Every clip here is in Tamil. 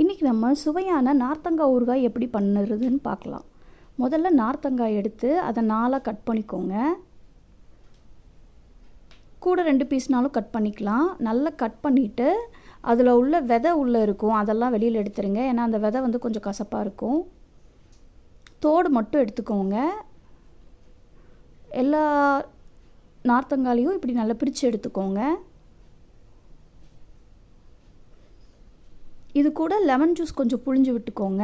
இன்றைக்கி நம்ம சுவையான நார்த்தங்காய் ஊறுகாய் எப்படி பண்ணுறதுன்னு பார்க்கலாம். முதல்ல நார்த்தங்காய் எடுத்து அதை 4ஆக கட் பண்ணிக்கோங்க. கூட 2 பீஸ்னாலும் கட் பண்ணிக்கலாம். நல்லா கட் பண்ணிவிட்டு அதில் உள்ள விதை உள்ளே இருக்கும், அதெல்லாம் வெளியில் எடுத்துருங்க. ஏன்னா அந்த விதை வந்து கொஞ்சம் கசப்பாக இருக்கும். தோடு மட்டும் எடுத்துக்கோங்க. எல்லா நார்த்தங்காயையும் இப்படி நல்லா பிரித்து எடுத்துக்கோங்க. இது கூட லெமன் ஜூஸ் கொஞ்சம் புழிஞ்சு விட்டுக்கோங்க.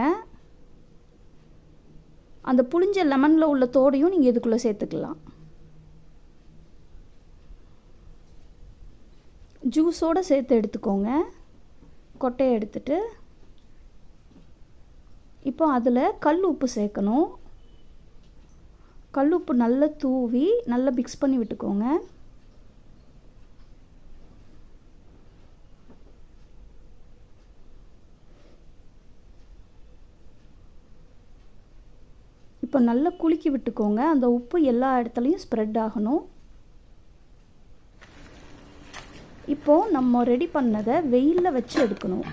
அந்த புழிஞ்ச லெமனில் உள்ள தோடையும் நீங்கள் இதுக்குள்ளே சேர்த்துக்கலாம். ஜூஸோடு சேர்த்து எடுத்துக்கோங்க. கொட்டையை எடுத்துட்டு இப்போ அதில் கல் உப்பு சேர்க்கணும். கல் உப்பு நல்லா தூவி நல்லா மிக்ஸ் பண்ணி விட்டுக்கோங்க. இப்போ நல்லா குலுக்கி விட்டுக்கோங்க. அந்த உப்பு எல்லா இடத்துலையும் ஸ்ப்ரெட் ஆகணும். இப்போது நம்ம ரெடி பண்ணதை வெயிலில் வச்சு எடுக்கணும்.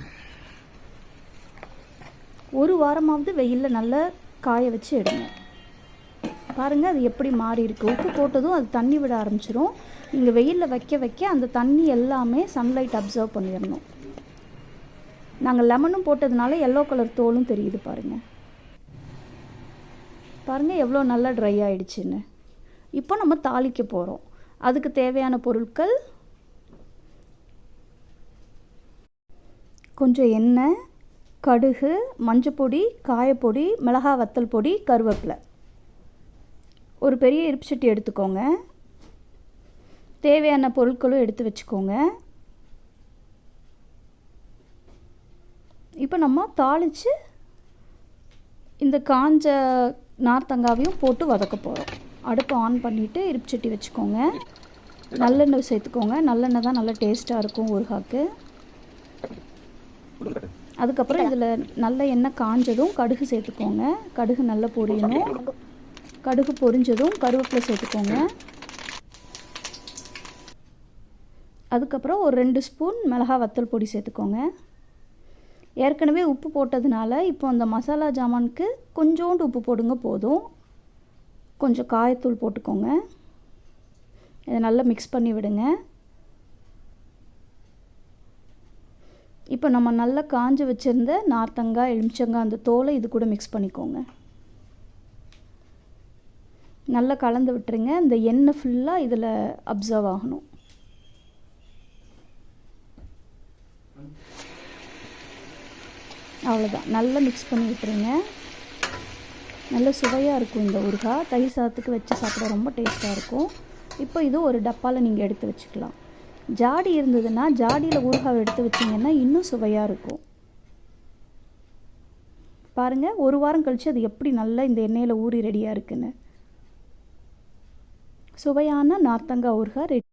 ஒரு வாரமாவது வெயிலில் நல்லா காய வச்சு எடுங்க. பாருங்கள் அது எப்படி மாறி இருக்குது. உப்பு போட்டதும் அது தண்ணி விட ஆரம்பிச்சிடும். நீங்கள் வெயிலில் வைக்க வைக்க அந்த தண்ணி எல்லாமே சன்லைட் அப்சர்வ் பண்ணிடணும். நாங்கள் லெமனும் போட்டதுனால எல்லோ கலர் தோலும் தெரியுது பாருங்கள். பாருங்கள் எவ்வளோ நல்லா ட்ரை ஆகிடுச்சின்னு. இப்போ நம்ம தாளிக்க போகிறோம். அதுக்கு தேவையான பொருட்கள் கொஞ்சம் எண்ணெய், கடுகு, மஞ்சப்பொடி, காயப்பொடி, மிளகாய் வத்தல் பொடி, கருவேப்பிலை. ஒரு பெரிய இருப்பு சட்டி எடுத்துக்கோங்க. தேவையான பொருட்களும் எடுத்து வச்சுக்கோங்க. இப்போ நம்ம தாளித்து இந்த காஞ்ச நார்த்தங்காவையும் போட்டு வதக்க போகிறோம். அடுப்பு ஆன் பண்ணிவிட்டு இருப்பு சட்டி வச்சுக்கோங்க. நல்லெண்ணெய் சேர்த்துக்கோங்க. நல்லெண்ணெய் தான் நல்லா டேஸ்ட்டாக இருக்கும் ஊறுகாய்க்கு. அதுக்கப்புறம் இதில் நல்ல எண்ணெய் காஞ்சதும் கடுகு சேர்த்துக்கோங்க. கடுகு நல்லா பொரியணும். கடுகு பொரிஞ்சதும் கருவேப்பிலை சேர்த்துக்கோங்க. அதுக்கப்புறம் ஒரு 2 ஸ்பூன் மிளகாய் வத்தல் பொடி சேர்த்துக்கோங்க. ஏற்கனவே உப்பு போட்டதுனால இப்போ அந்த மசாலா ஜாமானுக்கு கொஞ்சோண்டு உப்பு போடுங்க போதும். கொஞ்சம் காயத்தூள் போட்டுக்கோங்க. இதை நல்லா மிக்ஸ் பண்ணி விடுங்க. இப்போ நம்ம நல்லா காஞ்சு வச்சுருந்த நார்த்தங்காய், எலுமிச்சங்காய் அந்த தோலை இது கூட மிக்ஸ் பண்ணிக்கோங்க. நல்லா கலந்து விட்டுருங்க. இந்த எண்ணெய் ஃபுல்லாக இதில் அப்சர்வ் ஆகணும். அவ்வளோதான். நல்லா மிக்ஸ் பண்ணி விட்டுருங்க. நல்ல சுவையாக இருக்கும் இந்த ஊறுகாய். தயிர் சாதத்துக்கு வச்சு சாப்பிட ரொம்ப டேஸ்ட்டாக இருக்கும். இப்போ இது ஒரு டப்பாவில் நீங்கள் எடுத்து வச்சுக்கலாம். ஜாடி இருந்ததுன்னா ஜாடியில் ஊறுகாய் எடுத்து வச்சிங்கன்னா இன்னும் சுவையாக இருக்கும். பாருங்கள், ஒரு வாரம் கழித்து அது எப்படி நல்லா இந்த எண்ணெயில் ஊறி ரெடியாக இருக்குன்னு. சுவையான நார்த்தங்காய் ஊறுகாய் ரெடி.